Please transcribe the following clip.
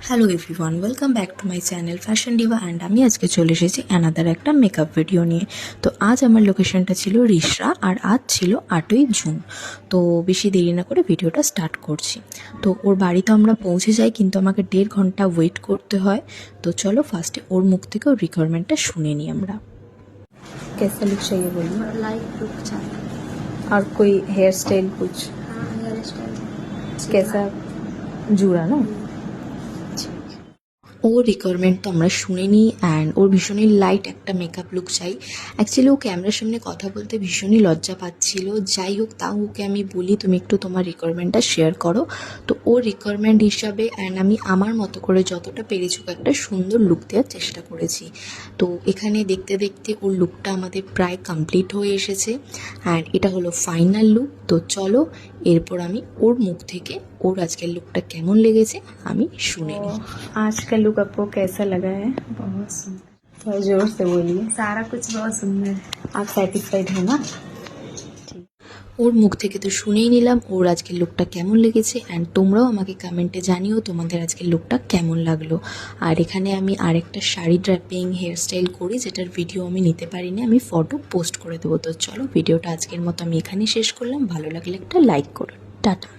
Hello everyone, welcome back to my channel fashion Diva and আমি আজকে চলে এসেছি অ্যানাদার একটা মেকআপ ভিডিও নিয়ে। তো আজ আমার লোকেশনটা ছিল রিষড়া আর আজ ছিল 8ই জুন। তো বেশি দেরি না করে ভিডিওটা স্টার্ট করছি। তো ওর বাড়িতে আমরা পৌঁছে যাই, কিন্তু আমাকে 1.5 ঘন্টা ওয়েট করতে হয়। তো চলো ফার্স্টে ওর মুখ থেকে ওর রিকোয়ারমেন্টটা শুনে নিই আমরা। कैसा लुक चाहिए बोलिए? लाइट लुक चाहिए। और कोई हेयर स्टाइल कुछ हाँ, हेयर स्टाइल कैसा जुड़ा ना? ওর রিকোয়ারমেন্ট তো আমরা শুনে নিই অ্যান্ড ওর ভীষণই লাইট একটা মেকআপ লুক চাই। অ্যাকচুয়ালি ও ক্যামেরার সামনে কথা বলতে ভীষণই লজ্জা পাচ্ছিল। যাই হোক, তাও ওকে আমি বলি তুমি একটু তোমার রিকোয়ারমেন্টটা শেয়ার করো। তো ওর রিকোয়ারমেন্ট হিসাবে অ্যান্ড আমি আমার মতো করে যতটা পেরেছি ওকে একটা সুন্দর লুক দেওয়ার চেষ্টা করেছি। তো এখানে দেখতে দেখতে ওর লুকটা আমাদের প্রায় কমপ্লিট হয়ে এসেছে অ্যান্ড এটা হলো ফাইনাল লুক। তো চলো এরপর আমি ওর মুখ থেকে ওর আজকের লুকটা কেমন লেগেছে আমি শুনে নিই। आज का लुक आपको कैसा लगा है? बहुत सुंदर, थोड़ा जोर से बोलिए। सारा कुछ बहुत सुंदर है। आप স্যাটিসফাইড है না? ওর মুখ থেকে তো শুনেই নিলাম ওর আজকের লুকটা কেমন লেগেছে অ্যান্ড তোমরাও আমাকে কমেন্টে জানিও তোমাদের আজকের লুকটা কেমন লাগলো। আর এখানে আমি আরেকটা শাড়ি ড্র্যাপিং হেয়ারস্টাইল করি, যেটার ভিডিও আমি নিতে পারিনি, আমি ফটো পোস্ট করে দেবো। তো চলো ভিডিওটা আজকের মতো আমি এখানেই শেষ করলাম। ভালো লাগলে একটা লাইক করো। টাটা।